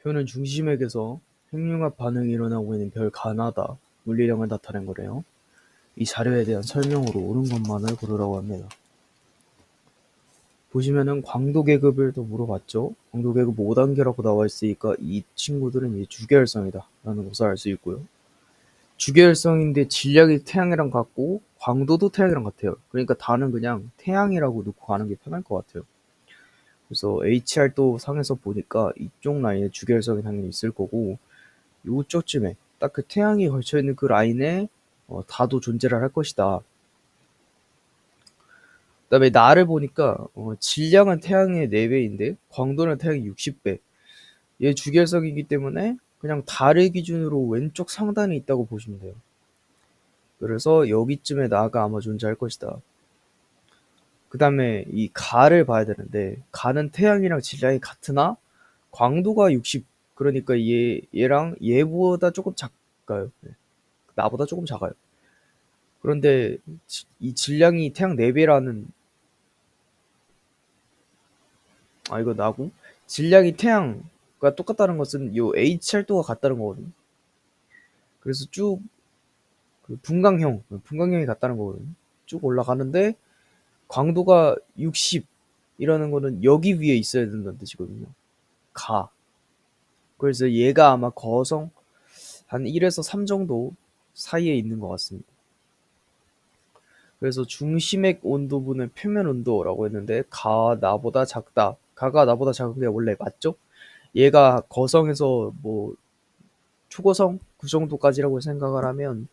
표는 중심액에서 핵융합 반응이 일어나고 있는 별 가나다 물리량을 나타낸 거래요. 이 자료에 대한 설명으로 옳은 것만을 고르라고 합니다. 보시면은 광도 계급을 또 물어봤죠. 광도 계급 5단계라고 나와 있으니까 이 친구들은 이제 주계열성이다 라는 것을 알 수 있고요. 주계열성인데 질량이 태양이랑 같고 광도도 태양이랑 같아요. 그러니까 다는 그냥 태양이라고 놓고 가는 게 편할 것 같아요. 그래서 HR도 상에서 보니까 이쪽 라인에 주계열성이 당연히 있을 거고, 요쪽쯤에 딱 그 태양이 걸쳐 있는 그 라인에 다도 존재를 할 것이다. 그다음에 나를 보니까 질량은 태양의 4배인데 광도는 태양의 60배. 얘 주계열성이기 때문에 그냥 달을 기준으로 왼쪽 상단에 있다고 보시면 돼요. 그래서 여기쯤에 나가 아마 존재할 것이다. 그 다음에 이 가를 봐야 되는데, 가는 태양이랑 질량이 같으나 광도가 60, 그러니까 얘랑 얘보다 조금 작아요. 네. 나보다 조금 작아요. 그런데 이 질량이 태양 4배라는, 이거 나고, 질량이 태양과 똑같다는 것은 요 HR도가 같다는 거거든요. 그래서 쭉 분광형이 같다는 거거든요. 쭉 올라가는데 광도가 60이라는 거는 여기 위에 있어야 된다는 뜻이거든요. 가. 그래서 얘가 아마 거성 한 1에서 3 정도 사이에 있는 것 같습니다. 그래서 중심액 온도분은 표면 온도라고 했는데, 가가 나보다 작은 게 원래 맞죠? 얘가 거성에서 뭐 초거성 그 정도까지라고 생각을 하면,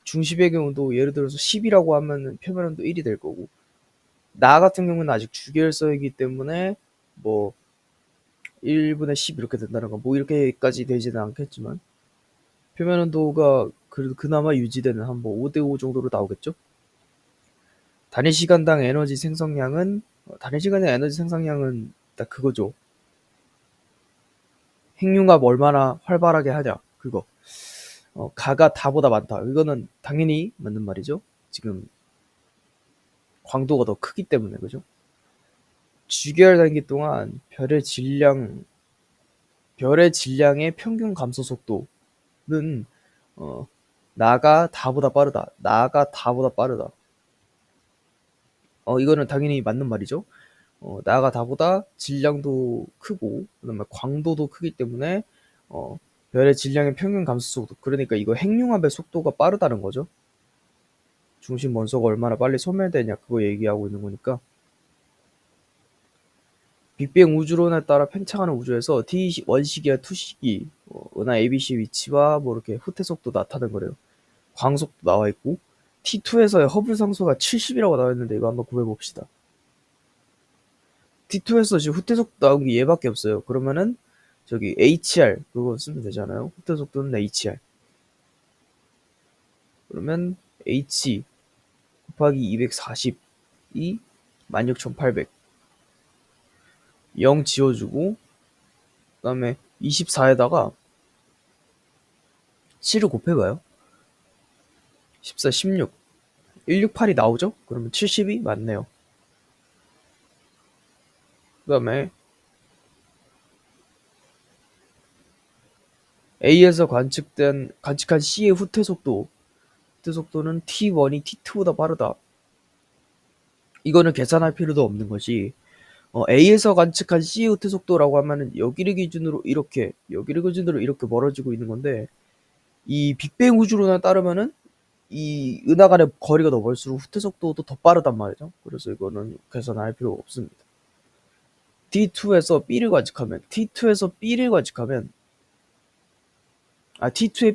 중심액의 온도 예를 들어서 10이라고 하면 표면 온도 1이 될 거고, 나 같은 경우는 아직 주계열성이기 때문에 뭐 1분의 10 이렇게 된다는 거, 뭐 이렇게까지 되지는 않겠지만 표면 온도가 그래도 그나마 유지되는 한 뭐 5대5 정도로 나오겠죠? 단위 시간당 에너지 생성량은 딱 그거죠. 핵융합 얼마나 활발하게 하냐, 그거. 가가 다보다 많다. 이거는 당연히 맞는 말이죠. 지금 광도가 더 크기 때문에, 그죠? 주계열 단기 동안 별의 질량의 평균 감소 속도는 나가 다보다 빠르다. 이거는 당연히 맞는 말이죠. 나가 다보다 질량도 크고 그다음에 광도도 크기 때문에 별의 질량의 평균 감소 속도, 그러니까 이거 핵융합의 속도가 빠르다는 거죠. 중심 원소가 얼마나 빨리 소멸되냐 그거 얘기하고 있는 거니까. 빅뱅 우주론에 따라 팽창하는 우주에서 T1시기와 2시기 은하 ABC 위치와 뭐 이렇게 후퇴 속도 나타낸 거래요. 광속도 나와 있고, T2에서의 허블 상수가 70이라고 나와 있는데 이거 한번 구해 봅시다. T2에서 지금 후퇴 속도 나온 게 얘밖에 없어요. 그러면은 저기 HR 그거 쓰면 되잖아요. 후퇴 속도는 HR. 그러면 H 곱하기 240이 16,800. 0 지워주고, 그 다음에 24에다가 7을 곱해봐요. 14, 16. 168이 나오죠? 그러면 70이 맞네요. 그 다음에 A에서 관측한 C의 후퇴 속도는 T1이 T2보다 빠르다. 이거는 계산할 필요도 없는 것이, A에서 관측한 C의 후퇴 속도라고 하면은 여기를 기준으로 이렇게 멀어지고 있는 건데, 이 빅뱅 우주론에 따르면은 이 은하 간의 거리가 더 멀수록 후퇴 속도도 더 빠르단 말이죠. 그래서 이거는 계산할 필요가 없습니다. T2에서 B를 관측하면 T2의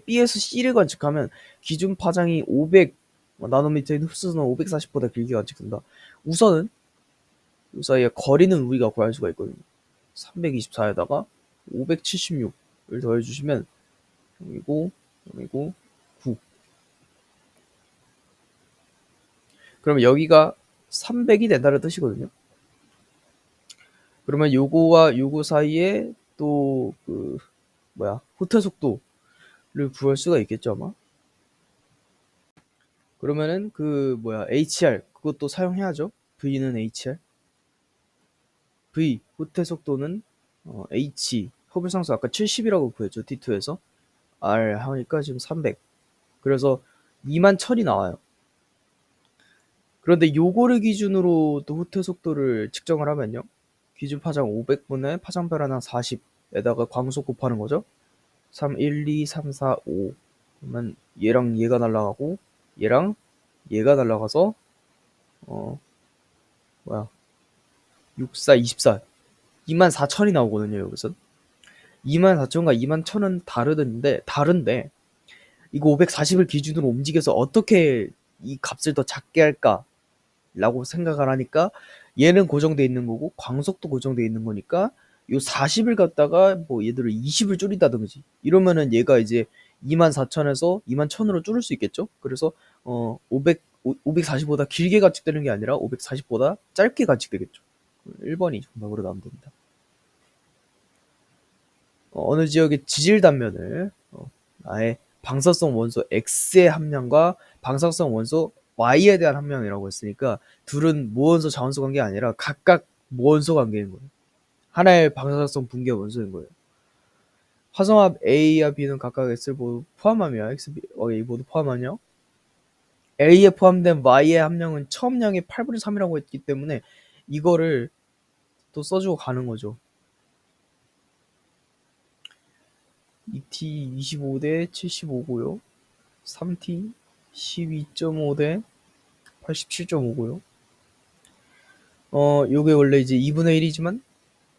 B에서 C를 관측하면 기준 파장이 500 나노미터인 흡수는 540보다 길게 관측된다. 우선은 이 사이에 거리는 우리가 구할 수가 있거든요. 324에다가 576을 더해주시면 0이고 9. 그러면 여기가 300이 된다는 뜻이거든요. 그러면 요거와 요거 사이에 또 후퇴 속도를 구할 수가 있겠죠, 아마. 그러면은 HR 그것도 사용해야죠. V는 HR, V 후퇴 속도는 H 허블상수 아까 70이라고 구했죠. D2에서. R 하니까 지금 300. 그래서 21000이 나와요. 그런데 요거를 기준으로 또 후퇴 속도를 측정을 하면요. 기준 파장 500분의 파장 변화량 40에다가 광속 곱하는 거죠. 3, 1, 2, 3, 4, 5. 그러면 얘랑 얘가 날아가고 얘랑 얘가 날아가서 뭐야 6, 4, 24 24,000이 나오거든요. 여기서 24,000과 21,000은 다른데 이거 540을 기준으로 움직여서 어떻게 이 값을 더 작게 할까 라고 생각을 하니까 얘는 고정돼 있는 거고 광속도 고정돼 있는 거니까 요 40을 갖다가 뭐 얘들을 20을 줄인다든지 이러면은 얘가 이제 24,000에서 21,000으로 줄일 수 있겠죠. 그래서 540보다 길게 관측되는 게 아니라 540보다 짧게 관측되겠죠. 1번이 정답으로 나오면 됩니다. 어느 지역의 지질 단면을 아예 방사성 원소 X의 함량과 방사성 원소 Y에 대한 함량이라고 했으니까 둘은 무원소 자원소 관계 아니라 각각 무원소 관계인 거예요. 하나의 방사성 붕괴 원소인 거예요. 화성합 A와 B는 각각 X를 모두 포함하며 X, B, A 모두 포함하며 A에 포함된 Y의 함량은 처음량의 8분의 3이라고 했기 때문에 이거를 또 써주고 가는 거죠. 2T 25대 75고요. 3T 12.5대 87.5고요. 요게 원래 이제 2분의 1이지만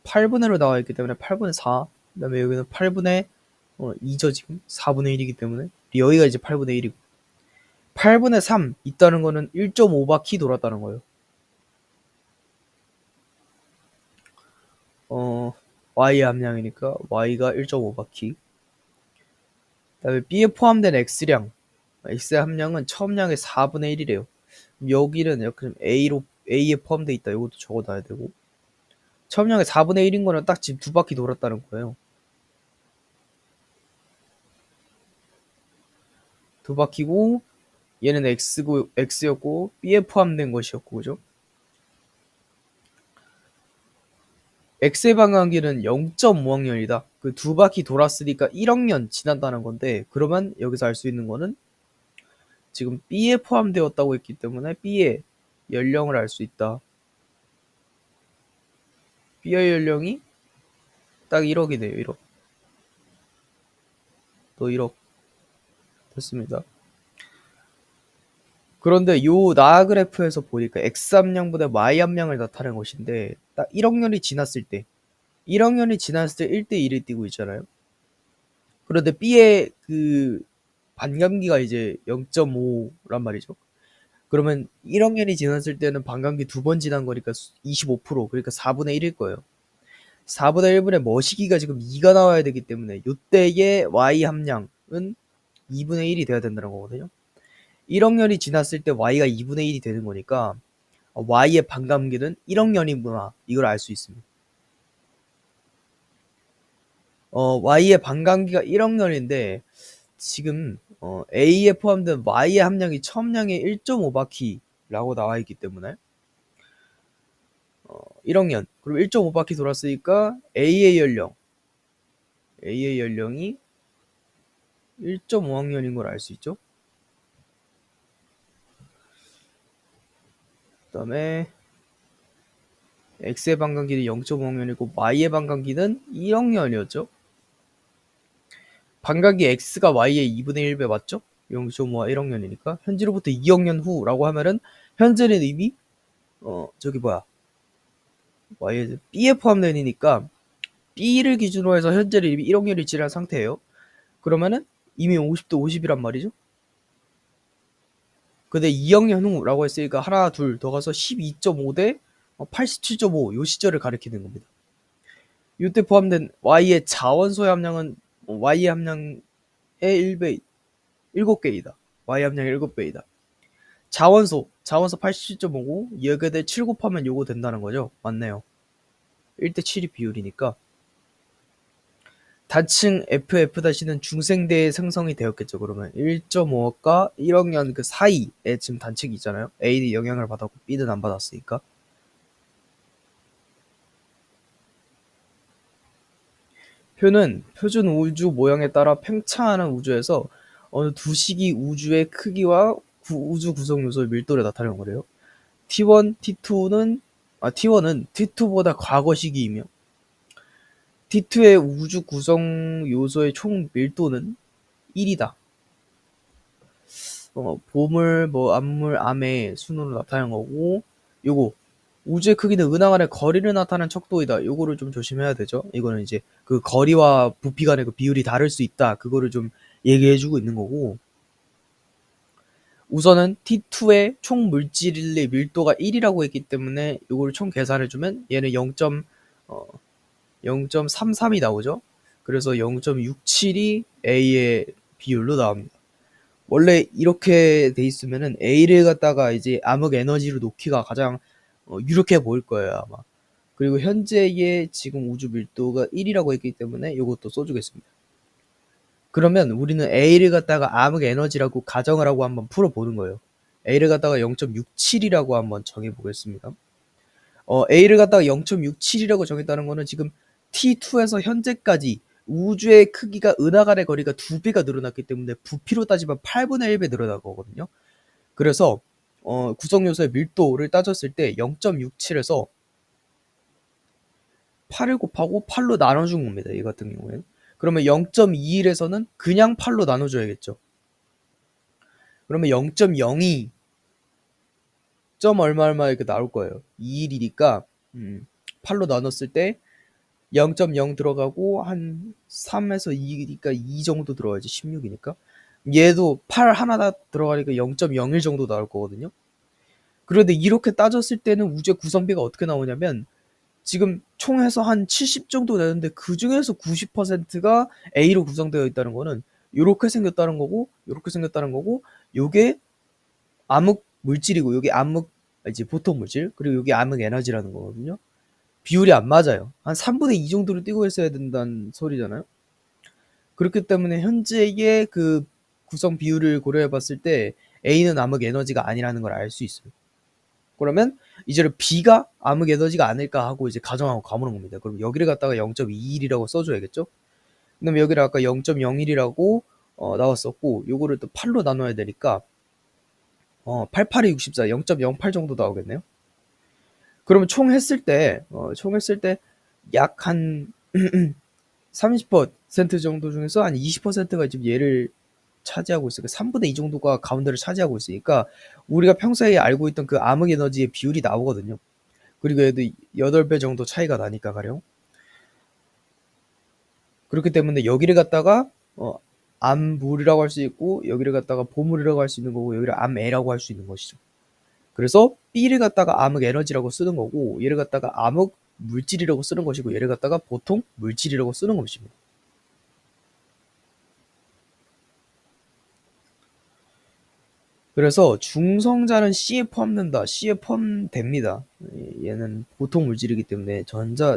8분의 1로 나와 있기 때문에 8분의 4. 그 다음에 여기는 8분의 2죠, 지금. 4분의 1이기 때문에. 여기가 이제 8분의 1이고. 8분의 3 있다는 거는 1.5바퀴 돌았다는 거예요. Y의 함량이니까 Y가 1.5바퀴. 그 다음에 B에 포함된 X량. X의 함량은 처음량의 4분의 1이래요. 여기는 이렇게 A에 포함되어 있다. 이것도 적어놔야 되고. 처음량의 4분의 1인 거는 딱 지금 2바퀴 돌았다는 거예요. 2바퀴고 얘는 X였고 B에 포함된 것이었고, 그죠? X의 반감기는 0.5학년이다. 그 2바퀴 돌았으니까 1학년 지난다는 건데, 그러면 여기서 알 수 있는 거는 지금 B에 포함되었다고 했기 때문에 B의 연령을 알 수 있다. B의 연령이 딱 1억이네요. 1억. 또 1억. 됐습니다. 그런데 요 나그래프에서 보니까 X 함량보다 Y 함량을 나타낸 것인데 딱 1억 년이 지났을 때 1억 년이 지났을 때 1대1을 띄고 있잖아요. 그런데 B의 그 반감기가 이제 0.5란 말이죠. 그러면 1억 년이 지났을 때는 반감기 2번 지난 거니까 25%, 그러니까 4분의 1일 거예요. 4분의 1분의 머시기가 지금 2가 나와야 되기 때문에 요때의 Y 함량은 2분의 1이 돼야 된다는 거거든요. 1억 년이 지났을 때 Y가 2분의 1이 되는 거니까 Y의 반감기는 1억 년이구나, 이걸 알 수 있습니다. Y의 반감기가 1억 년인데 지금 A에 포함된 Y의 함량이 처음량의 1.5바퀴라고 나와 있기 때문에 1억 년, 그럼 1.5바퀴 돌았으니까 A의 연령이 1.5학년인 걸 알 수 있죠. 그 다음에 X의 반감기는 0.5학년이고 Y의 반감기는 1억 년이었죠. 반감기 X가 Y의 2분의 1배 맞죠? 0.5와 1억 년이니까 현재로부터 2억 년 후라고 하면은 현재는 이미 Y의 B에 포함된 이니까 B를 기준으로 해서 현재는 이미 1억 년이 지난 상태예요. 그러면은 이미 50대 50이란 말이죠. 근데 2억 년 후라고 했으니까 하나 둘 더 가서 12.5대 87.5 요 시절을 가리키는 겁니다. 이때 포함된 Y의 자원소의 함량은 Y의 함량의 1배 7개이다. Y 함량의 7배이다. 자원소 87.5고 여기에 7 곱하면 요거 된다는 거죠. 맞네요. 1대 7이 비율이니까 단층 FF-는 중생대에 생성이 되었겠죠. 그러면 1.5억과 1억 년 그 사이에 지금 단층이 있잖아요. A는 영향을 받았고 B는 안 받았으니까. 표는 표준 우주 모형에 따라 팽창하는 우주에서 어느 두 시기 우주의 크기와 우주 구성 요소의 밀도를 나타내는 거래요. T1은 T2보다 과거 시기이며 T2의 우주 구성 요소의 총 밀도는 1이다. 보물, 암물, 암의 순으로 나타내는 거고, 요거 우주의 크기는 은하 간의 거리를 나타내는 척도이다. 요거를 좀 조심해야 되죠. 이거는 이제 그 거리와 부피 간의 그 비율이 다를 수 있다. 그거를 좀 얘기해주고 있는 거고, 우선은 T2의 총 물질의 밀도가 1이라고 했기 때문에 요거를 총 계산해주면 얘는 0.33이 나오죠. 그래서 0.67이 A의 비율로 나옵니다. 원래 이렇게 돼 있으면은 A를 갖다가 이제 암흑 에너지로 놓기가 가장 유력해 보일 거예요, 아마. 그리고 현재의 지금 우주 밀도가 1이라고 했기 때문에 이것도 써주겠습니다. 그러면 우리는 A를 갖다가 암흑 에너지라고 가정을 하고 한번 풀어보는 거예요. A를 갖다가 0.67이라고 한번 정해보겠습니다. A를 갖다가 0.67이라고 정했다는 거는 지금 T2에서 현재까지 우주의 크기가 은하 간의 거리가 2배가 늘어났기 때문에 부피로 따지면 8분의 1배 늘어난 거거든요. 그래서 구성 요소의 밀도를 따졌을 때 0.67에서 8을 곱하고 8로 나눠준 겁니다. 이 같은 경우에는. 그러면 0.21에서는 그냥 8로 나눠줘야겠죠. 그러면 0.02 점 얼마 이렇게 나올 거예요. 21이니까 8로 나눴을 때 0.0 들어가고 한 3에서 2니까 2 정도 들어가야지. 16이니까. 얘도 8 하나 다 들어가니까 0.01 정도 나올 거거든요. 그런데 이렇게 따졌을 때는 우주의 구성비가 어떻게 나오냐면 지금 총 해서 한 70 정도 되는데 그 중에서 90%가 A로 구성되어 있다는 거는 요렇게 생겼다는 거고 요렇게 생겼다는 거고 요게 암흑 물질이고 요게 암흑 이제 보통 물질 그리고 요게 암흑 에너지라는 거거든요. 비율이 안 맞아요. 한 3분의 2 정도로 뛰고 있어야 된다는 소리잖아요. 그렇기 때문에 현재의 그 구성 비율을 고려해 봤을 때 A는 암흑 에너지가 아니라는 걸 알 수 있어요. 그러면 이제는 B가 암흑 에너지가 아닐까 하고 이제 가정하고 가보는 겁니다. 그럼 여기를 갖다가 0.21이라고 써줘야겠죠? 그다음에 여기를 아까 0.01이라고 나왔었고 요거를 또 8로 나눠야 되니까 88이 64, 0.08 정도 나오겠네요. 그러면 총 했을 때 약 한 30% 정도 중에서 한 20%가 지금 얘를 차지하고 있어요. 3분의 2 정도가 가운데를 차지하고 있으니까 우리가 평소에 알고 있던 그 암흑 에너지의 비율이 나오거든요. 그리고 얘도 8배 정도 차이가 나니까 가령. 그렇기 때문에 여기를 갖다가 암물이라고 할 수 있고 여기를 갖다가 보물이라고 할 수 있는 거고 여기를 암애라고 할 수 있는 것이죠. 그래서 B를 갖다가 암흑 에너지라고 쓰는 거고 얘를 갖다가 암흑 물질이라고 쓰는 것이고 얘를 갖다가 보통 물질이라고 쓰는 것입니다. 그래서 중성자는 C에 포함된다. C에 포함됩니다. 얘는 보통 물질이기 때문에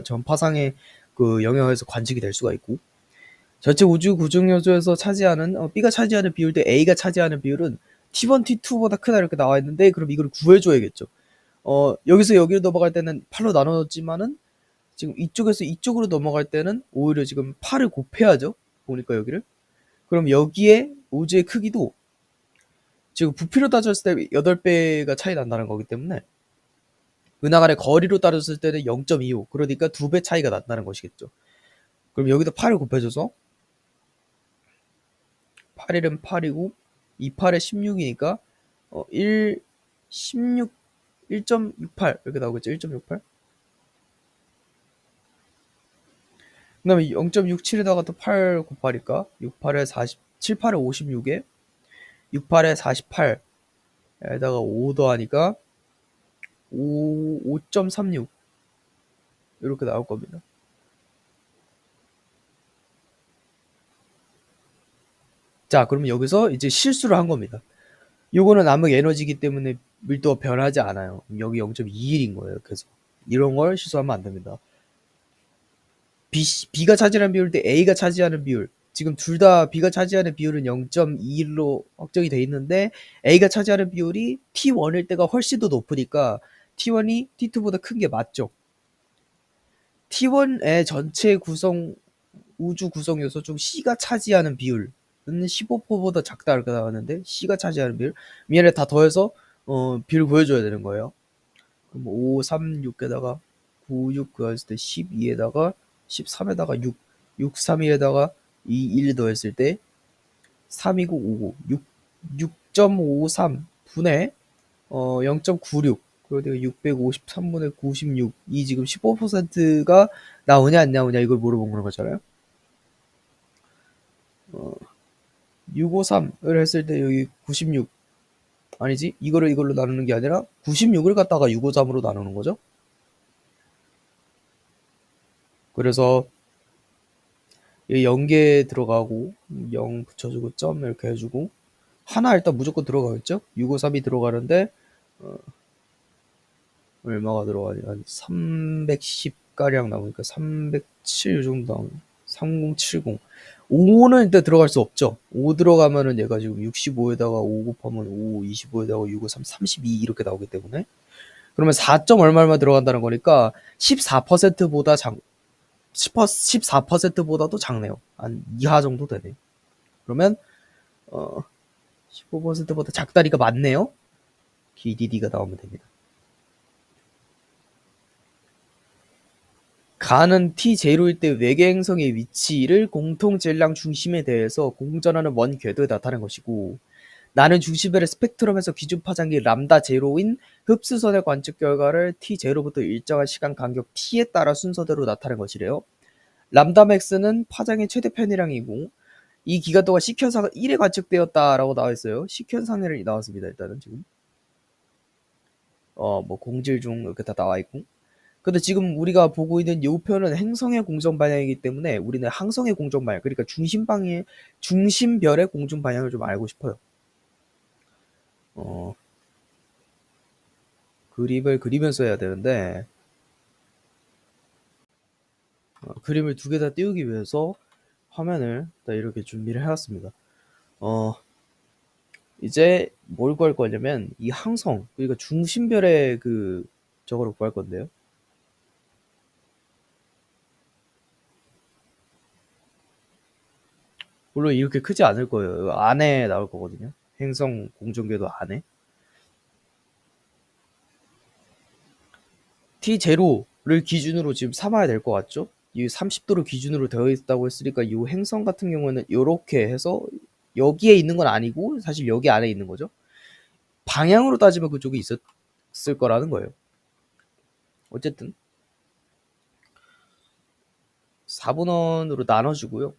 전파상의 그 영역에서 관측이 될 수가 있고 전체 우주 구성 요소에서 차지하는 B가 차지하는 비율 대 A가 차지하는 비율은 T1, T2보다 크다 이렇게 나와 있는데 그럼 이걸 구해줘야겠죠. 여기서 여기로 넘어갈 때는 8로 나눠졌지만은 지금 이쪽에서 이쪽으로 넘어갈 때는 오히려 지금 8을 곱해야죠. 보니까 여기를. 그럼 여기에 우주의 크기도 지금 부피로 따졌을 때 8배가 차이 난다는 거기 때문에 은하 간의 거리로 따졌을 때는 0.25 그러니까 2배 차이가 난다는 것이겠죠. 그럼 여기다 8을 곱해줘서 8일은 8이고 28에 16이니까 16 1.68 이렇게 나오겠죠. 1.68 그 다음에 0.67에다가 또 8 곱하니까 68에 40 78에 56에 68에 48에다가 5 더하니까 5.36 이렇게 나올 겁니다. 자, 그러면 여기서 이제 실수를 한 겁니다. 요거는 암흑 에너지이기 때문에 밀도가 변하지 않아요. 여기 0.21인 거예요. 그래서 이런 걸 실수하면 안 됩니다. B가 차지하는 비율 대 A가 차지하는 비율. 지금 둘 다 B가 차지하는 비율은 0.21로 확정이 돼 있는데 A가 차지하는 비율이 T1일 때가 훨씬 더 높으니까 T1이 T2보다 큰 게 맞죠. T1의 전체 구성 우주 구성 요소 중 C가 차지하는 비율은 15%보다 작다 이렇게 나왔는데 C가 차지하는 비율 얘네 다 더해서 비율 보여줘야 되는 거예요. 그럼 5, 3, 6에다가 9, 6 그랬을 때 12에다가 13에다가 6, 6, 3, 2에다가 2, 1 더했을 때 3이고 5고 6.53 분의 0.96 그리고 653분의 96 이 지금 15%가 나오냐 안 나오냐 이걸 물어본 거잖아요. 653을 했을 때 여기 96 아니지 이걸로 나누는 게 아니라 96을 갖다가 653으로 나누는 거죠. 그래서 0개 들어가고 0 붙여주고 점 이렇게 해주고 하나 일단 무조건 들어가겠죠. 653이 들어가는데 얼마가 들어가냐 한 310가량 나오니까 307 정도 나오네. 3070 5는 일단 들어갈 수 없죠. 5 들어가면은 얘가 지금 65에다가 5 곱하면 5 25에다가 6 5 3 32 이렇게 나오기 때문에 그러면 4. 얼마 들어간다는 거니까 14%보다 14%보다도 작네요. 한 이하 정도 되네. 그러면 15%보다 작다니까 맞네요. BDD가 나오면 됩니다. 가는 T0일 때 외계 행성의 위치를 공통 질량 중심에 대해서 공전하는 원 궤도에 나타낸 것이고 나는 중심별의 스펙트럼에서 기준 파장이 람다 제로인 흡수선의 관측 결과를 T0부터 일정한 시간 간격 T에 따라 순서대로 나타낸 것이래요. 람다 맥스는 파장의 최대 편이량이고 이 기간 동안 식현상은 1에 관측되었다라고 나와 있어요. 식현상이 나왔습니다. 일단은 지금 뭐 공질 중 이렇게 다 나와 있고 근데 지금 우리가 보고 있는 이 표는 행성의 공전 방향이기 때문에 우리는 항성의 공전 방향 그러니까 중심별의 공전 방향을 좀 알고 싶어요. 그림을 그리면서 해야 되는데 그림을 두 개 다 띄우기 위해서 화면을 이렇게 준비를 해왔습니다. 이제 뭘 구할 거냐면 이 항성 그러니까 중심별의 저거를 구할 건데요. 물론 이렇게 크지 않을 거예요. 안에 나올 거거든요. 행성 공전궤도 안에. T0를 기준으로 지금 삼아야 될 것 같죠? 이 30도를 기준으로 되어 있다고 했으니까 이 행성 같은 경우에는 이렇게 해서 여기에 있는 건 아니고 사실 여기 안에 있는 거죠. 방향으로 따지면 그쪽에 있었을 거라는 거예요. 어쨌든 4분원으로 나눠주고요.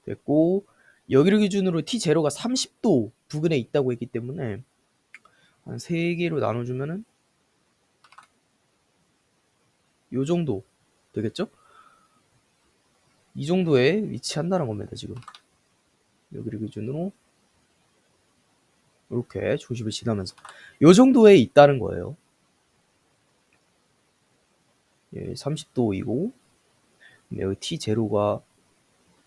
됐고 여기를 기준으로 T0가 30도 부근에 있다고 했기 때문에 한 3개로 나눠주면은 요 정도 되겠죠? 이 정도에 위치한다는 겁니다. 지금 여기를 기준으로 이렇게 조심을 지나면서 요 정도에 있다는 거예요. 예, 30도이고 여기 T0가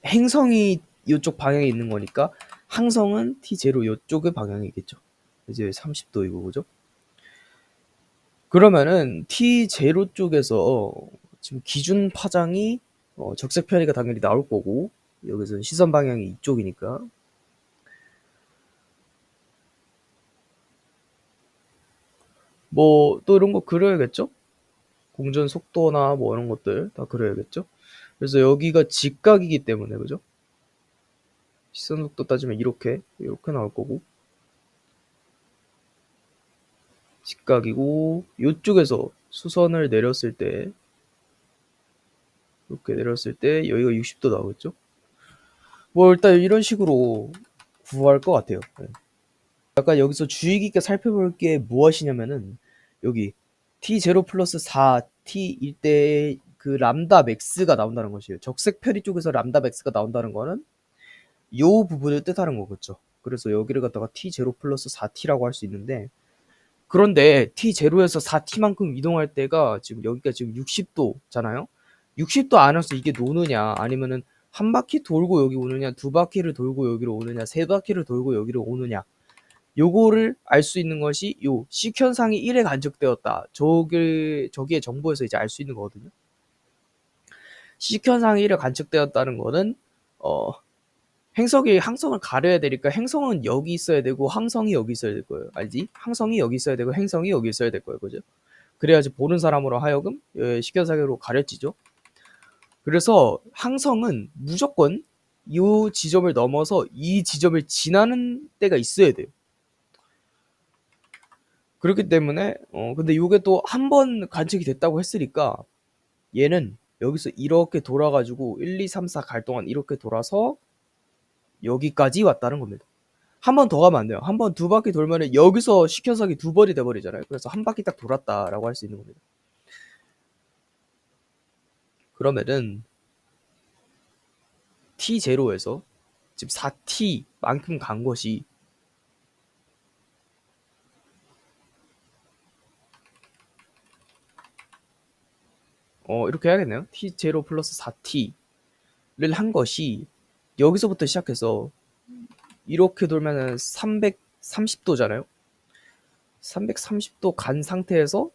행성이 이쪽 방향에 있는 거니까 항성은 T0 이쪽의 방향이겠죠. 이제 30도이고 그죠? 그러면은 T0 쪽에서 지금 기준 파장이 적색 편의가 당연히 나올 거고 여기서는 시선 방향이 이쪽이니까 뭐 또 이런 거 그려야겠죠? 공전 속도나 뭐 이런 것들 다 그려야겠죠? 그래서 여기가 직각이기 때문에 그죠? 시선 속도 따지면 이렇게 나올 거고 직각이고 이쪽에서 수선을 내렸을 때 이렇게 내렸을 때 여기가 60도 나오겠죠? 뭐 일단 이런 식으로 구할 것 같아요. 네. 약간 여기서 주의 깊게 살펴볼 게 무엇이냐면은 여기 T0 플러스 4T일 때 그 람다 맥스가 나온다는 것이에요. 적색 편의 쪽에서 람다 맥스가 나온다는 거는 요 부분을 뜻하는 거겠죠. 그래서 여기를 갖다가 t0 플러스 4t라고 할 수 있는데, 그런데 t0에서 4t만큼 이동할 때가 지금 여기가 지금 60도잖아요. 60도 안에서 이게 노느냐, 아니면은 한 바퀴 돌고 여기 오느냐, 두 바퀴를 돌고 여기로 오느냐, 세 바퀴를 돌고 여기로 오느냐, 요거를 알 수 있는 것이 요 시현상이 1에 간척되었다, 저기의 정보에서 이제 알 수 있는 거거든요. 시현상이 1에 간척되었다는 거는 행성이 항성을 가려야 되니까 행성은 여기 있어야 되고 항성이 여기 있어야 될 거예요. 알지? 항성이 여기 있어야 되고 행성이 여기 있어야 될 거예요. 그죠? 그래야지 보는 사람으로 하여금 시견사격으로 가려지죠. 그래서 항성은 무조건 이 지점을 넘어서 이 지점을 지나는 때가 있어야 돼요. 그렇기 때문에 근데 이게 또 한 번 관측이 됐다고 했으니까 얘는 여기서 이렇게 돌아가지고 1, 2, 3, 4 갈 동안 이렇게 돌아서 여기까지 왔다는 겁니다. 한 번 더 가면 안 돼요. 한 번 두 바퀴 돌면은 여기서 시켜석이 두 번이 돼버리잖아요. 그래서 한 바퀴 딱 돌았다라고 할 수 있는 겁니다. 그러면은 T0에서 지금 4T만큼 간 것이 이렇게 해야겠네요. T0 플러스 4T를 한 것이 여기서부터 시작해서 이렇게 돌면은 330도잖아요. 330도 간 상태에서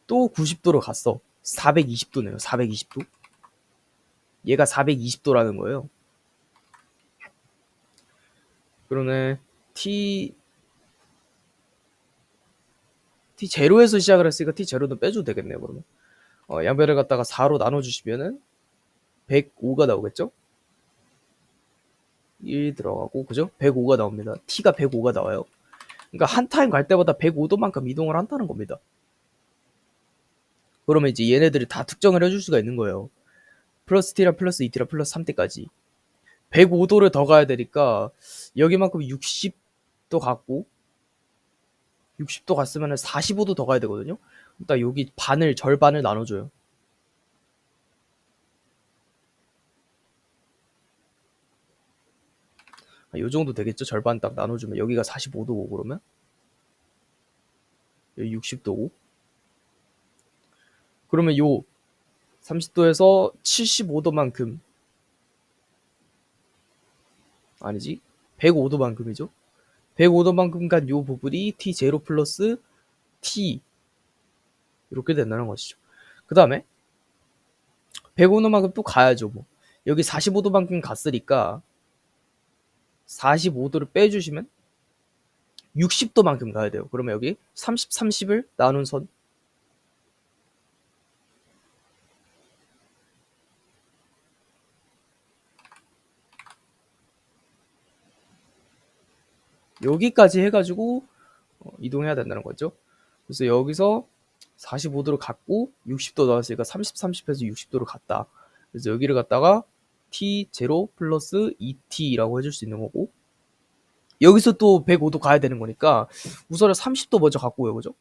또 90도로 갔어. 420도네요. 420도. 얘가 420도라는 거예요. 그러네. T0에서 시작을 했으니까 T0도 빼줘도 되겠네요. 그러면 양변을 갖다가 4로 나눠주시면은 105가 나오겠죠? 1 들어가고, 그죠? 105가 나옵니다. T가 105가 나와요. 그러니까 한 타임 갈 때마다 105도만큼 이동을 한다는 겁니다. 그러면 이제 얘네들이 다 특정을 해줄 수가 있는 거예요. 플러스 T랑 플러스 2T랑 플러스 3T까지 105도를 더 가야 되니까 여기만큼 60도 갔고 60도 갔으면 45도 더 가야 되거든요. 일단 여기 절반을 나눠줘요. 요 정도 되겠죠? 절반 딱 나눠주면 여기가 45도고 그러면 여기 60도고 그러면 요 30도에서 75도만큼 아니지 105도만큼이죠. 105도만큼 간 요 부분이 T0 플러스 T 이렇게 된다는 것이죠. 그 다음에 105도만큼 또 가야죠. 뭐 여기 45도만큼 갔으니까 45도를 빼주시면 60도만큼 가야 돼요. 그러면 여기 30, 30을 나눈 선 여기까지 해가지고 이동해야 된다는 거죠. 그래서 여기서 45도를 갔고 60도 나왔으니까 30, 30에서 60도를 갔다. 그래서 여기를 갖다가 T0 플러스 2T라고 해줄 수 있는 거고 여기서 또 105도 가야 되는 거니까 우선은 30도 먼저 갔고요. 그죠?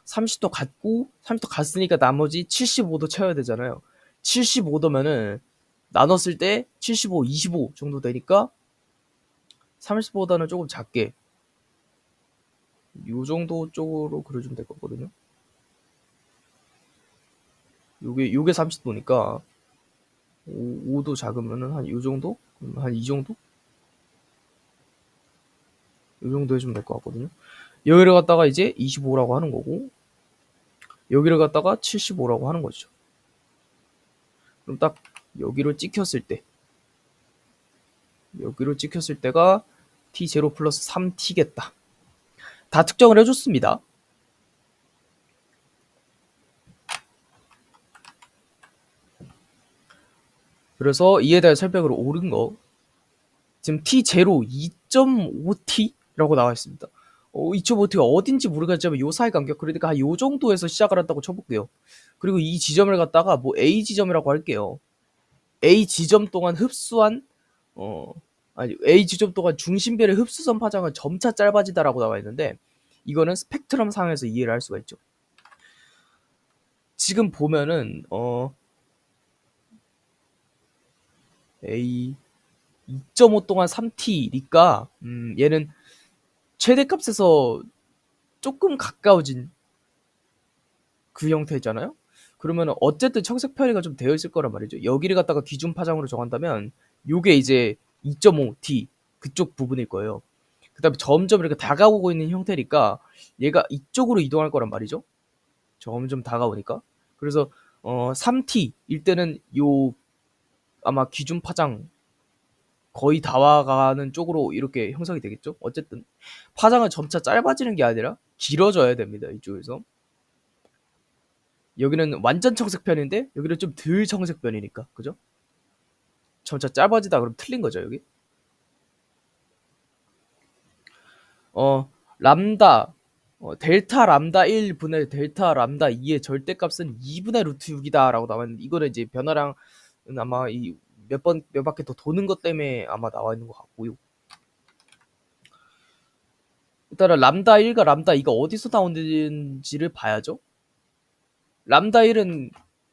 30도 갔고 30도 갔으니까 나머지 75도 채워야 되잖아요. 75도면은 나눴을 때 75, 25 정도 되니까 30보다는 조금 작게 요 정도 쪽으로 그려주면 될 거거든요. 요게 30도니까 5도 작으면은 한 요 정도? 한 이 정도? 요 정도 해주면 될 것 같거든요. 여기를 갖다가 이제 25라고 하는 거고 여기를 갖다가 75라고 하는 거죠. 그럼 딱 여기로 찍혔을 때가 T0 플러스 3T겠다. 다 특정을 해줬습니다. 그래서 이에 대한 설명으로 옳은 거 지금 T0 2.5T라고 나와 있습니다. 2.5T가 어딘지 모르겠지만 요 사이 간격 그러니까 한 요 정도에서 시작을 한다고 쳐볼게요. 그리고 이 지점을 갖다가 뭐 A 지점이라고 할게요. A 지점 동안 흡수한 A 지점 동안 중심별의 흡수선 파장은 점차 짧아지다라고 나와 있는데 이거는 스펙트럼 상에서 이해를 할 수가 있죠. 지금 보면은 A 2.5 동안 3t니까 얘는 최대값에서 조금 가까워진 그 형태잖아요. 그러면 어쨌든 청색 편의가 좀 되어 있을 거란 말이죠. 여기를 갖다가 기준 파장으로 정한다면 요게 이제 2.5t 그쪽 부분일 거예요. 그 다음에 점점 이렇게 다가오고 있는 형태니까 얘가 이쪽으로 이동할 거란 말이죠. 점점 다가오니까. 그래서 3t일 때는 요 아마 기준 파장 거의 다 와가는 쪽으로 이렇게 형성이 되겠죠. 어쨌든 파장은 점차 짧아지는 게 아니라 길어져야 됩니다. 이쪽에서. 여기는 완전 청색변인데 여기는 좀 덜 청색변이니까 그죠? 점차 짧아지다 그럼 틀린 거죠 여기. 람다 델타 람다 1분의 델타 람다 2의 절대값은 2분의 루트 6이다 라고 나와있는데 이거는 이제 변화량은 아마 이 몇 바퀴 더 도는 것 때문에 아마 나와 있는 것 같고요. 일단은 람다 1과 람다 2가 어디서 나오는지를 봐야죠. 람다 1은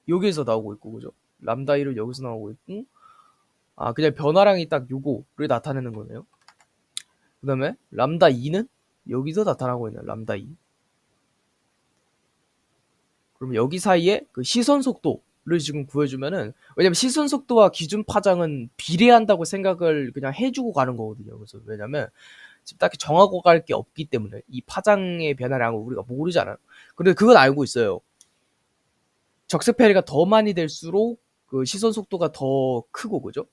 여기에서 나오고 있고 그죠? 람다 1은 여기서 나오고 있고 그냥 변화량이 딱 요거를 나타내는 거네요. 그 다음에 람다 2는 여기서 나타나고 있는 람다 2. 그럼 여기 사이에 그 시선 속도를 지금 구해주면은 왜냐면 시선 속도와 기준 파장은 비례한다고 생각을 그냥 해주고 가는 거거든요. 그래서 왜냐면 지금 딱히 정하고 갈 게 없기 때문에 이 파장의 변화량을 우리가 모르잖아요. 근데 그건 알고 있어요. 적색 페리가 더 많이 될수록 그 시선 속도가 더 크고 그죠?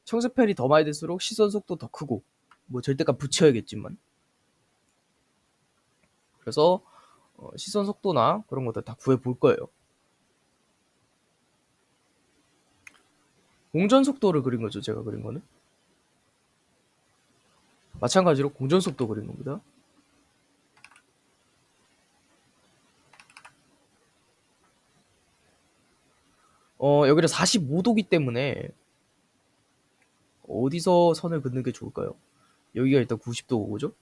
청색 페리 더 많이 될수록 시선 속도 더 크고 뭐 절대값 붙여야겠지만 그래서 시선 속도나 그런 것들 다 구해 볼 거예요. 공전 속도를 그린 거죠. 제가 그린 거는 마찬가지로 공전 속도 그린 겁니다. 여기를 45도기 때문에 어디서 선을 긋는 게 좋을까요? 여기가 일단 90도고 그죠?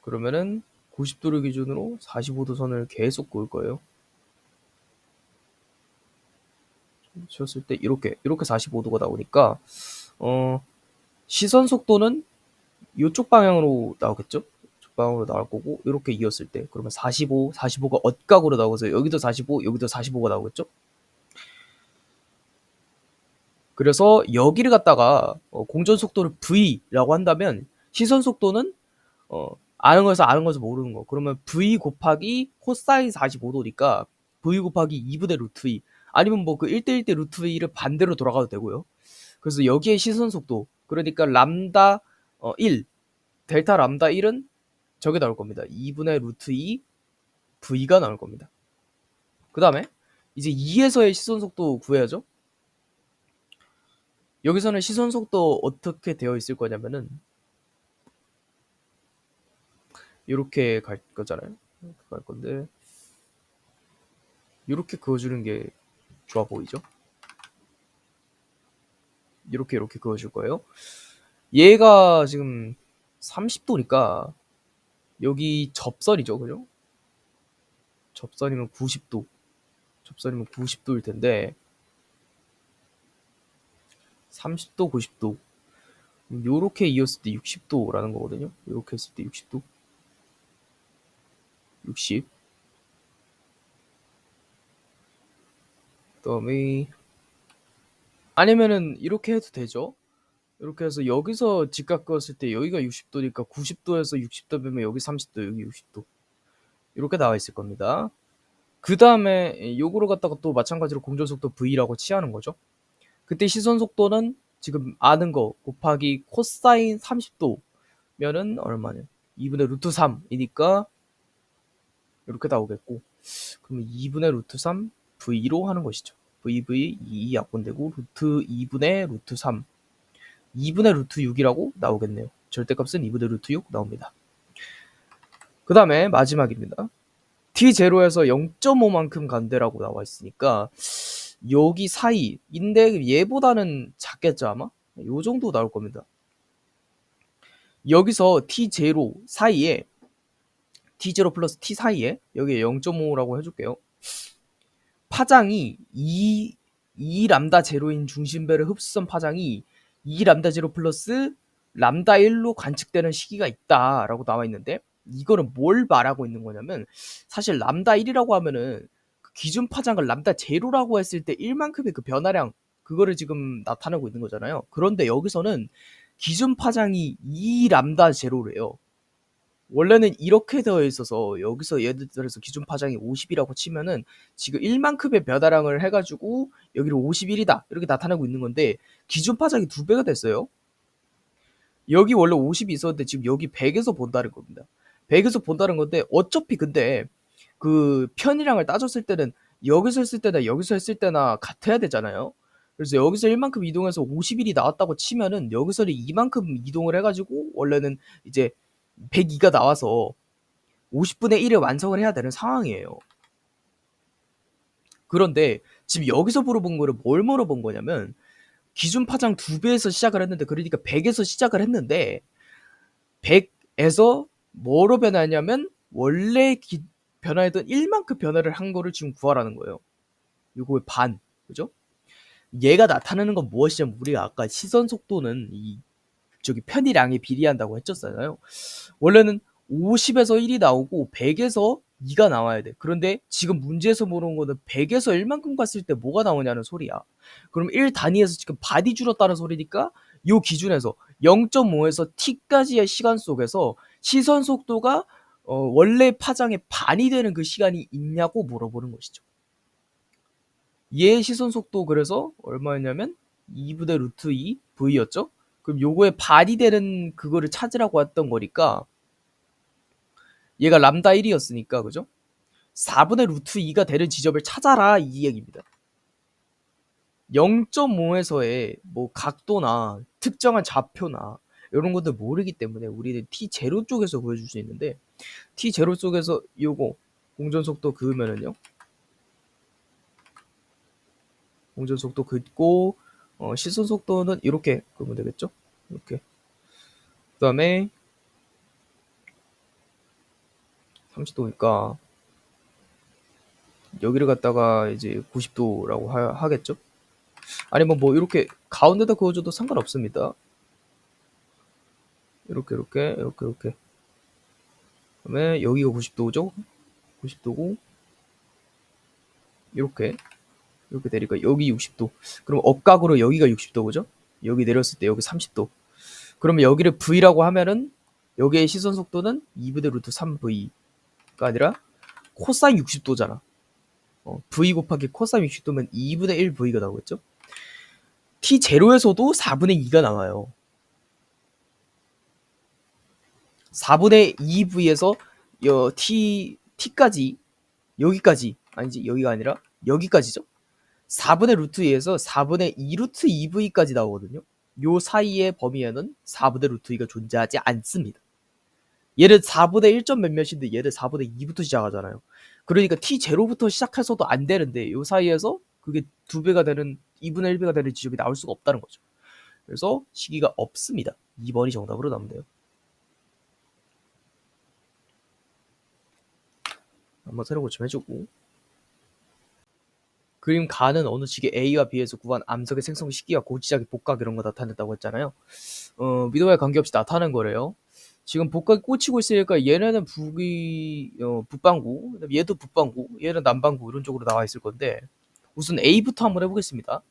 그러면은 90도를 기준으로 45도 선을 계속 그을 거예요. 쳤을 때 이렇게 45도가 나오니까 시선 속도는 이쪽 방향으로 나오겠죠? 이쪽 방향으로 나올 거고 이렇게 이었을 때 그러면 45가 엇각으로 나오고서 여기도 45, 여기도 45가 나오겠죠? 그래서 여기를 갖다가 공전 속도를 V라고 한다면 시선 속도는 아는 것을 모르는 거. 그러면 V 곱하기 코사인 45도니까 V 곱하기 2분의 루트 2 아니면 뭐 그 1대1대 루트 2를 반대로 돌아가도 되고요. 그래서 여기에 시선 속도 그러니까 람다 1 델타 람다 1은 저게 나올 겁니다. 2분의 루트 2 V가 나올 겁니다. 그 다음에 이제 2에서의 시선 속도 구해야죠. 여기서는 시선 속도 어떻게 되어 있을 거냐면은 이렇게 갈 거잖아요. 이렇게 갈 건데 이렇게 그어주는 게 좋아 보이죠? 이렇게 그어줄 거예요. 얘가 지금 30도니까 여기 접선이죠, 그죠? 접선이면 90도. 접선이면 90도일 텐데 30도, 90도. 요렇게 이었을 때 60도라는 거거든요. 요렇게 했을 때 60도. 60. 그다음에 아니면은 이렇게 해도 되죠. 이렇게 해서 여기서 직각 그었을 때 여기가 60도니까 90도에서 60도 빼면 여기 30도, 여기 60도. 이렇게 나와 있을 겁니다. 그 다음에 요거를 갖다가 또 마찬가지로 공전속도 V라고 취하는 거죠. 그때 시선 속도는 지금 아는 거 곱하기 코사인 30도면은 얼마냐? 2분의 루트 3이니까 이렇게 나오겠고 그러면 2분의 루트 3 V로 하는 것이죠. VV 2 약분되고 루트 2분의 루트 3 2분의 루트 6이라고 나오겠네요. 절대값은 2분의 루트 6 나옵니다. 그 다음에 마지막입니다. T0에서 0.5만큼 간대라고 나와 있으니까 여기 사이인데 얘보다는 작겠죠 아마? 요 정도 나올 겁니다. 여기서 T0 사이에 T0 플러스 T 사이에 여기에 0.5라고 해줄게요. 파장이 2 람다 제로인 중심별의 흡수선 파장이 2 람다 제로 플러스 람다 1로 관측되는 시기가 있다라고 나와 있는데, 이거는 뭘 말하고 있는 거냐면, 사실 람다 1이라고 하면은 그 기준 파장을 람다 제로라고 했을 때 1만큼의 그 변화량, 그거를 지금 나타내고 있는 거잖아요. 그런데 여기서는 기준 파장이 2 람다 제로래요. 원래는 이렇게 되어 있어서 여기서 예를 들어서 기준 파장이 50이라고 치면은 지금 1만큼의 변화량을 해가지고 여기를 51이다 이렇게 나타내고 있는 건데, 기준 파장이 2배가 됐어요. 여기 원래 50이 있었는데 지금 여기 100에서 본다는 겁니다. 100에서 본다는 건데, 어차피 근데 그 편이량을 따졌을 때는 여기서 했을 때나 여기서 했을 때나 같아야 되잖아요. 그래서 여기서 1만큼 이동해서 51이 나왔다고 치면은 여기서는 2만큼 이동을 해가지고 원래는 이제 102가 나와서 50분의 1을 완성을 해야 되는 상황이에요. 그런데 지금 여기서 물어본 거를 뭘 물어본 거냐면, 기준 파장 2배에서 시작을 했는데, 그러니까 100에서 시작을 했는데 100에서 뭐로 변하냐면 원래 변화했던 1만큼 변화를 한 거를 지금 구하라는 거예요. 이거의 반. 그죠? 얘가 나타나는 건 무엇이냐면, 우리가 아까 시선 속도는 이 저기 편이량에 비례한다고 했었잖아요. 원래는 50에서 1이 나오고 100에서 2가 나와야 돼. 그런데 지금 문제에서 물어본 거는 100에서 1만큼 갔을 때 뭐가 나오냐는 소리야. 그럼 1 단위에서 지금 반이 줄었다는 소리니까 요 기준에서 0.5에서 t까지의 시간 속에서 시선 속도가 원래 파장의 반이 되는 그 시간이 있냐고 물어보는 것이죠. 얘 시선 속도 그래서 얼마였냐면 2분의 루트 2 v였죠. 그럼 요거의 반이 되는 그거를 찾으라고 했던 거니까, 얘가 람다 1이었으니까 그죠? 4분의 루트 2가 되는 지점을 찾아라 이 얘기입니다. 0.5에서의 뭐 각도나 특정한 좌표나 이런 것들 모르기 때문에 우리는 t0 쪽에서 구해줄 수 있는데, t0 쪽에서 요거 공전속도 그으면은요, 공전속도 긋고 시선속도는 이렇게 그으면 되겠죠? 이렇게. 그 다음에 30도니까 여기를 갖다가 이제 90도라고 하겠죠? 아니면 뭐 이렇게 가운데다 그어줘도 상관없습니다. 이렇게. 그다음에 여기가 90도죠? 90도고 이렇게 되니까 여기 60도. 그럼 억각으로 여기가 60도 그죠? 여기 내렸을 때 여기 30도. 그러면 여기를 V라고 하면은 여기의 시선 속도는 2분의 루트 3V가 아니라 코사인 60도잖아. V 곱하기 코사인 60도면 2분의 1V가 나오겠죠? T0에서도 4분의 2가 나와요. 4분의 2V에서 T까지, 여기까지, 아니지, 여기가 아니라 여기까지죠? 4분의 루트 2에서 4분의 2 루트 2V까지 나오거든요. 요 사이의 범위에는 4분의 루트 2가 존재하지 않습니다. 얘를 4분의 1. 몇 몇인데 얘를 4분의 2부터 시작하잖아요. 그러니까 T0부터 시작해서도 안 되는데 요 사이에서 그게 2배가 되는 2분의 1배가 되는 지점이 나올 수가 없다는 거죠. 그래서 시기가 없습니다. 2번이 정답으로 나오면 돼요. 한번 새로 고침 해주고, 그림 가는 어느 식의 A와 B에서 구한 암석의 생성 시기와 고지작의 복각 이런 거 나타냈다고 했잖아요. 미도와의 관계없이 나타낸 거래요. 지금 복각이 꽂히고 있으니까 얘네는 북반구, 얘도 북반구, 얘는 남반구 이런 쪽으로 나와 있을 건데, 우선 A부터 한번 해보겠습니다.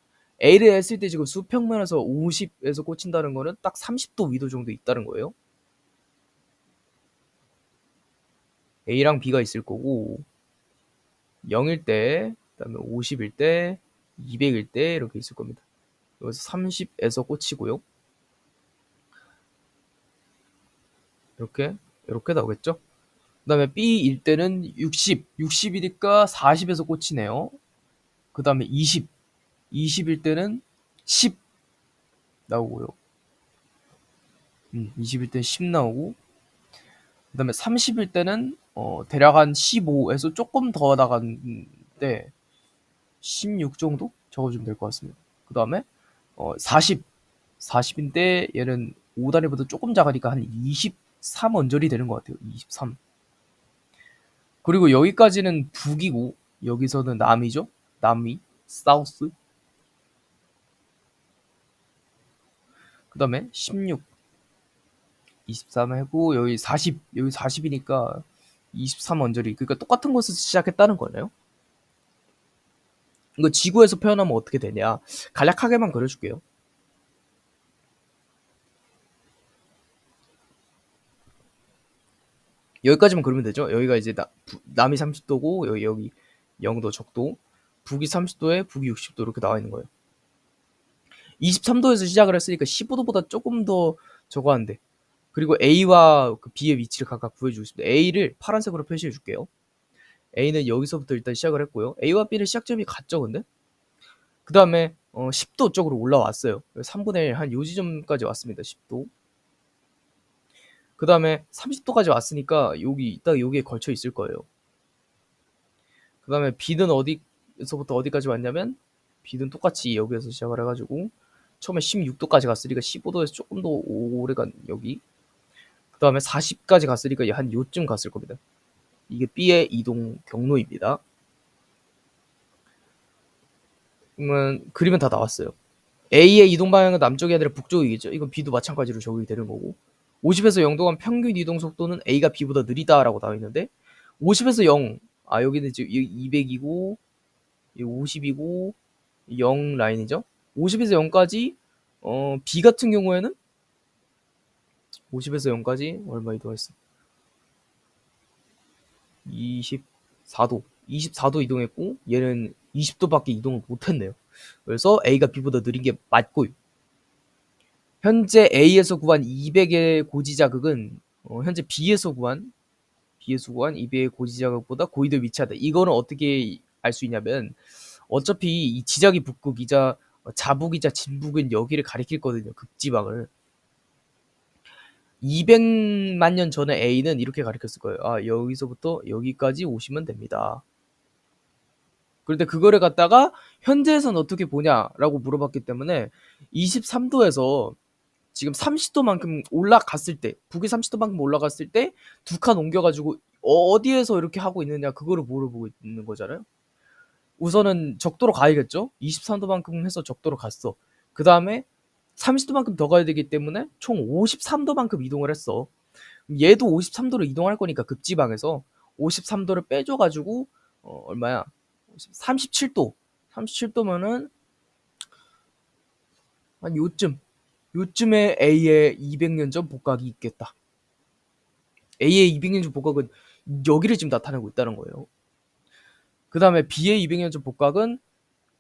A를 했을 때 지금 수평면에서 50에서 꽂힌다는 거는 딱 30도 위도 정도 있다는 거예요. A랑 B가 있을 거고, 0일 때, 그 다음에 50일 때, 200일 때 이렇게 있을 겁니다. 여기서 30에서 꽂히고요. 이렇게 나오겠죠? 그 다음에 B일 때는 60이니까 40에서 꽂히네요. 그 다음에 20일 때는 10 나오고요. 20일 때는 10 나오고, 그 다음에 30일 때는 대략 한 15에서 조금 더 나갔는데 16 정도 적어주면 될 것 같습니다. 그 다음에 40인데 얘는 5단위보다 조금 작으니까 한 23 언저리 되는 것 같아요. 23. 그리고 여기까지는 북이고 여기서는 남이죠. 남위, 사우스. 그 다음에 16, 23 하고 여기 40, 여기 40이니까 23 언저리. 그러니까 똑같은 곳에서 시작했다는 거네요. 이거 지구에서 표현하면 어떻게 되냐? 간략하게만 그려줄게요. 여기까지만 그리면 되죠. 여기가 이제 남이 30도고 여기 영도 적도, 북이 30도에 북이 60도 이렇게 나와 있는 거예요. 23도에서 시작을 했으니까 15도보다 조금 더 저거 한데. 그리고 A와 그 B의 위치를 각각 구해주고 있습니다. A를 파란색으로 표시해 줄게요. A는 여기서부터 일단 시작을 했고요. A와 B는 시작점이 같죠, 근데? 그 다음에 10도 쪽으로 올라왔어요. 3분의 1 한 요 지점까지 왔습니다. 10도. 그 다음에 30도까지 왔으니까 여기 딱 여기에 걸쳐 있을 거예요. 그 다음에 B는 어디서부터 어디까지 왔냐면 B는 똑같이 여기에서 시작을 해가지고 처음에 16도까지 갔으니까 15도에서 조금 더 오래 간 여기. 그 다음에 40까지 갔으니까 한 요쯤 갔을 겁니다. 이게 B의 이동 경로입니다. 그러면 그림은 다 나왔어요. A의 이동 방향은 남쪽이 아니라 북쪽이겠죠. 이건 B도 마찬가지로 적용이 되는 거고. 50에서 0도 간 평균 이동 속도는 A가 B보다 느리다라고 나와 있는데 50에서 0, 여기는 지금 200이고 50이고 0 라인이죠. 50에서 0까지 B 같은 경우에는 50에서 0까지 얼마 이동했어? 24도. 24도 이동했고 얘는 20도밖에 이동을 못했네요. 그래서 A가 B보다 느린 게 맞고요. 현재 A에서 구한 200의 고지자극은 현재 B에서 구한 200의 고지자극보다 고위도에 위치하다. 이거는 어떻게 알 수 있냐면 어차피 이 지자기 북극이자 자북이자 진북은 여기를 가리킬 거든요. 극지방을. 200만 년 전에 A는 이렇게 가리켰을 거예요. 여기서부터 여기까지 오시면 됩니다. 그런데 그거를 갖다가 현재에선 어떻게 보냐라고 물어봤기 때문에 23도에서 지금 30도만큼 올라갔을 때, 북이 30도만큼 올라갔을 때 두 칸 옮겨가지고 어디에서 이렇게 하고 있느냐 그거를 물어보고 있는 거잖아요. 우선은 적도로 가야겠죠. 23도만큼 해서 적도로 갔어. 그 다음에 30도만큼 더 가야 되기 때문에 총 53도만큼 이동을 했어. 얘도 53도로 이동할 거니까 극지방에서 53도를 빼줘가지고 얼마야? 37도. 37도면은 한 요쯤에 A의 200년 전 복각이 있겠다. A의 200년 전 복각은 여기를 지금 나타내고 있다는 거예요. 그 다음에 B의 200년 전 복각은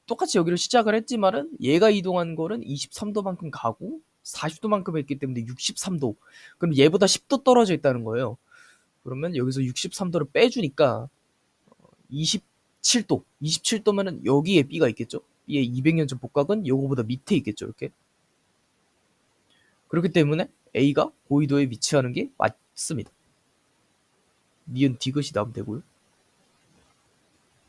똑같이 여기를 시작을 했지만은 얘가 이동한 거는 23도만큼 가고 40도만큼 했기 때문에 63도. 그럼 얘보다 10도 떨어져 있다는 거예요. 그러면 여기서 63도를 빼주니까 27도. 27도면은 여기에 B가 있겠죠. B의 200년 전 복각은 요거보다 밑에 있겠죠. 이렇게. 그렇기 때문에 A가 고위도에 위치하는 게 맞습니다. 니은 디귿이 나오면 되고요.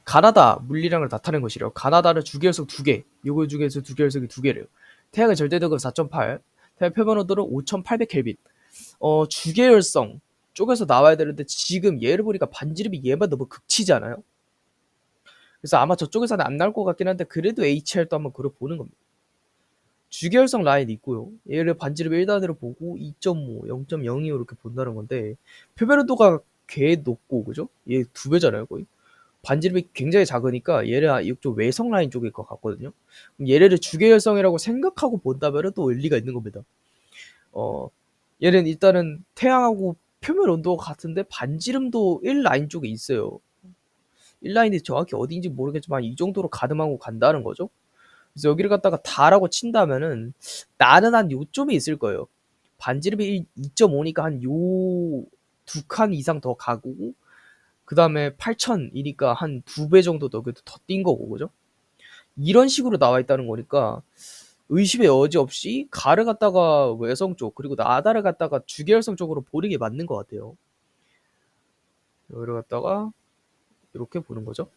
가나다 물리량을 나타낸 것이래요. 가나다는 주계열석 2개, 요거 중에서 주계열석이 2개래요. 태양의 절대덕은 4.8, 태양 표면 온도는 5800켈빈. 주계열성 쪽에서 나와야 되는데 지금 얘를 보니까 반지름이 얘만 너무 극치잖아요. 그래서 아마 저쪽에서는 안 나올 것 같긴 한데 그래도 HR도 한번 그려보는 겁니다. 주계열성 라인이 있고요. 얘를 반지름 1단으로 보고 2.5, 0.02 이렇게 본다는 건데 표면 온도가 개 높고 그죠? 얘 2배잖아요 거의. 반지름이 굉장히 작으니까 얘를 이쪽 외성 라인 쪽일 것 같거든요. 얘를 주계열성이라고 생각하고 본다면 또 일리가 있는 겁니다. 얘는 일단은 태양하고 표면 온도가 같은데 반지름도 1라인 쪽에 있어요. 1라인이 정확히 어디인지 모르겠지만 이 정도로 가늠하고 간다는 거죠. 그래서 여기를 갖다가 다라고 친다면은 나는 한 요쯤에 있을 거예요. 반지름이 2.5니까 한 요 두 칸 이상 더 가고 그 다음에 8000이니까 한 2배 정도 더 뛴 거고 그죠? 이런 식으로 나와 있다는 거니까 의심의 여지 없이 가를 갖다가 외성 쪽 그리고 나다를 갖다가 주계열성 쪽으로 보는 게 맞는 것 같아요. 여기를 갖다가 이렇게 보는 거죠.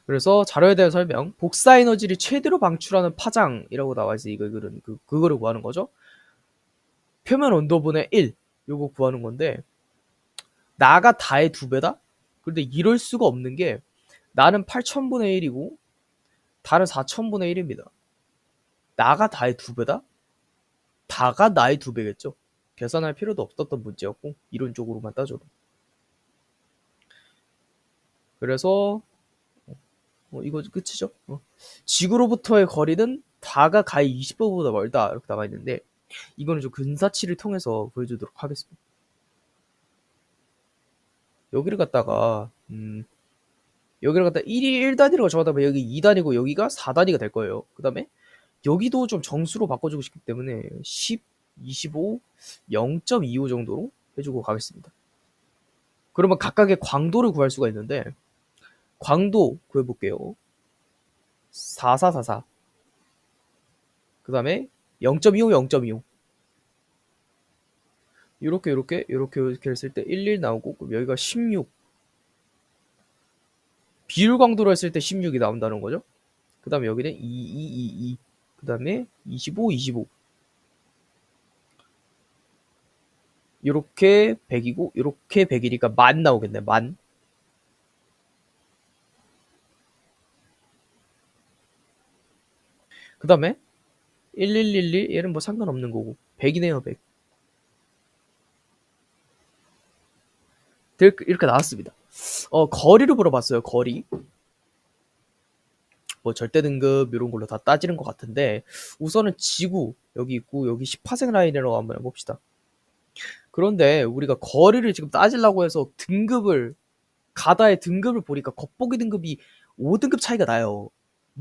그래서 자료에 대한 설명, 복사 에너지를 최대로 방출하는 파장이라고 나와 있어. 이거는 그거를 구하는 거죠. 표면 온도분의 1 요거 구하는 건데 나가 다의 2배다? 근데 이럴 수가 없는 게 나는 8000분의 1이고 다는 4000분의 1입니다. 나가 다의 2배다? 다가 나의 2배겠죠. 계산할 필요도 없었던 문제였고 이론적으로만 따져도. 그래서 이거 끝이죠. 지구로부터의 거리는 다가 가의 20배보다 멀다 이렇게 나와 있는데 이거는 좀 근사치를 통해서 보여주도록 하겠습니다. 여기를 갖다가 1단위로 정하다면 여기 2단위고 여기가 4단위가 될 거예요. 그 다음에 여기도 좀 정수로 바꿔주고 싶기 때문에 10, 25, 0.25 정도로 해주고 가겠습니다. 그러면 각각의 광도를 구할 수가 있는데 광도 구해볼게요. 4444. 그 다음에 0.25, 0.25. 이렇게 했을 때 11 나오고, 그럼 여기가 16. 비율 광도로 했을 때 16이 나온다는 거죠. 그 다음에 여기는 2, 2, 2, 2. 그 다음에 25, 25. 요렇게 100이고, 요렇게 100이니까 만 나오겠네, 만. 그 다음에 1111, 얘는 뭐 상관없는 거고. 100이네요, 100. 이렇게 나왔습니다. 거리를 물어봤어요, 거리. 뭐 절대 등급 이런 걸로 다 따지는 것 같은데 우선은 지구 여기 있고 여기 10파생 라인이라고 한번 해봅시다. 그런데 우리가 거리를 지금 따지려고 해서 등급을 가다의 등급을 보니까 겉보기 등급이 5등급 차이가 나요.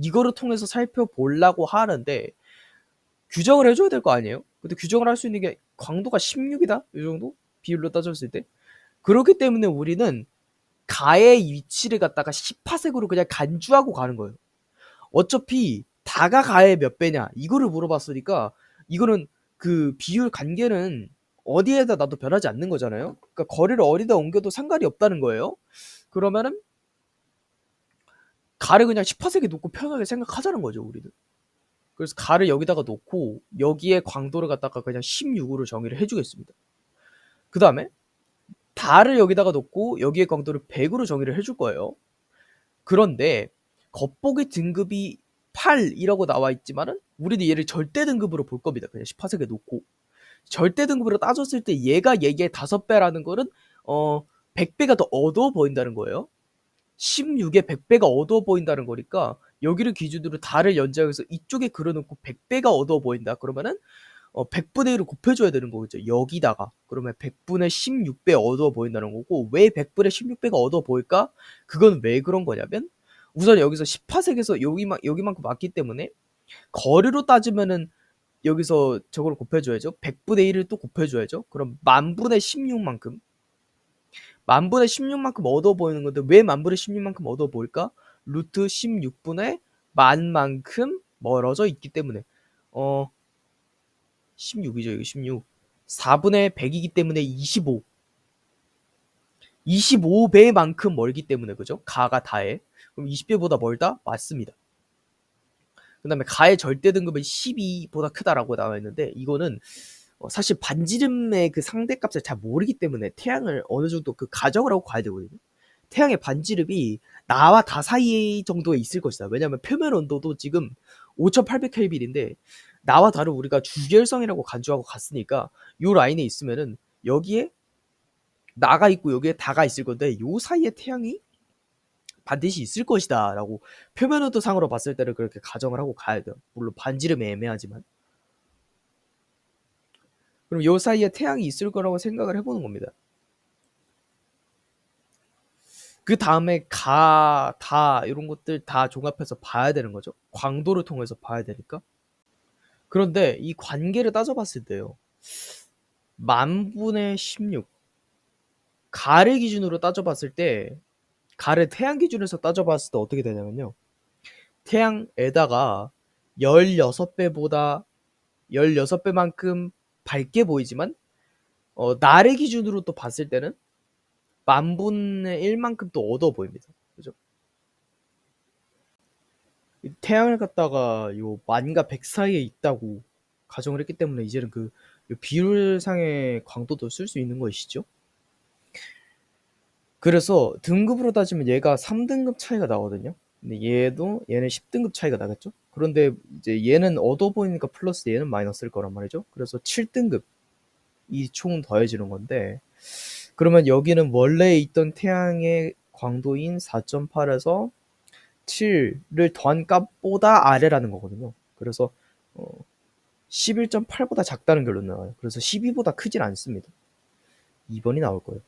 이거를 통해서 살펴보려고 하는데 규정을 해줘야 될 거 아니에요? 근데 규정을 할 수 있는 게 광도가 16이다? 이 정도? 비율로 따졌을 때. 그렇기 때문에 우리는 가의 위치를 갖다가 10파색으로 그냥 간주하고 가는 거예요. 어차피 다가 가의 몇 배냐 이거를 물어봤으니까 이거는 그 비율 관계는 어디에다 놔도 변하지 않는 거잖아요. 그러니까 거리를 어디다 옮겨도 상관이 없다는 거예요. 그러면은 가를 그냥 10파색에 놓고 편하게 생각하자는 거죠, 우리는. 그래서 가를 여기다가 놓고 여기에 광도를 갖다가 그냥 16으로 정의를 해주겠습니다. 그 다음에 다를 여기다가 놓고 여기에 광도를 100으로 정의를 해줄 거예요. 그런데 겉보기 등급이 8이라고 나와 있지만은 우리는 얘를 절대 등급으로 볼 겁니다. 그냥 10파색에 놓고 절대 등급으로 따졌을 때 얘가 얘의 5배라는 거는 100배가 더 어두워 보인다는 거예요. 16에 100배가 어두워 보인다는 거니까 여기를 기준으로 다를 연장해서 이쪽에 그려놓고 100배가 어두워 보인다. 그러면은 100분의 1을 곱해줘야 되는 거겠죠. 여기다가. 그러면 100분의 16배 어두워 보인다는 거고 왜 100분의 16배가 어두워 보일까? 그건 왜 그런 거냐면 우선 여기서 10파색에서 여기만큼 왔기 때문에 거리로 따지면은 여기서 저걸 곱해줘야죠. 100분의 1을 또 곱해줘야죠. 그럼 만분의 16만큼 만분의 16만큼 어두워 보이는 건데 왜 만분의 16만큼 어두워 보일까? 루트 16분의 만만큼 멀어져 있기 때문에 16이죠. 이거 16 4분의 100이기 때문에 25 25배만큼 멀기 때문에 그죠? 가가 다에 그럼 20배보다 멀다? 맞습니다. 그 다음에 가의 절대 등급은 12보다 크다라고 나와 있는데 이거는 사실 반지름의 그 상대값을 잘 모르기 때문에 태양을 어느 정도 그 가정을 하고 가야 되거든요. 태양의 반지름이 나와 다 사이 정도에 있을 것이다. 왜냐하면 표면 온도도 지금 5800켈빈인데 나와 다를 우리가 주결성이라고 간주하고 갔으니까 요 라인에 있으면은 여기에 나가 있고 여기에 다가 있을 건데 요 사이에 태양이 반드시 있을 것이다 라고 표면 온도 상으로 봤을 때는 그렇게 가정을 하고 가야 돼요. 물론 반지름이 애매하지만 그럼 요 사이에 태양이 있을 거라고 생각을 해보는 겁니다. 그 다음에 가, 다 이런 것들 다 종합해서 봐야 되는 거죠. 광도를 통해서 봐야 되니까. 그런데 이 관계를 따져봤을 때요. 만분의 16 가를 기준으로 따져봤을 때 가를 태양 기준에서 따져봤을 때 어떻게 되냐면요. 태양에다가 16배보다 16배만큼 밝게 보이지만 날의 기준으로 또 봤을 때는 만분의 1만큼 또 어두워 보입니다. 그죠? 태양을 갖다가 요 만과 100 사이에 있다고 가정을 했기 때문에 이제는 그 비율상의 광도도 쓸 수 있는 것이죠. 그래서 등급으로 따지면 얘가 3등급 차이가 나거든요. 근데 얘는 10등급 차이가 나겠죠. 그런데 이제 얘는 어두워 보이니까 플러스 얘는 마이너스일 거란 말이죠. 그래서 7등급 이 총 더해지는 건데 그러면 여기는 원래 있던 태양의 광도인 4.8에서 7을 더한 값보다 아래라는 거거든요. 그래서 11.8보다 작다는 결론 나와요. 그래서 12보다 크진 않습니다. 2번이 나올 거예요.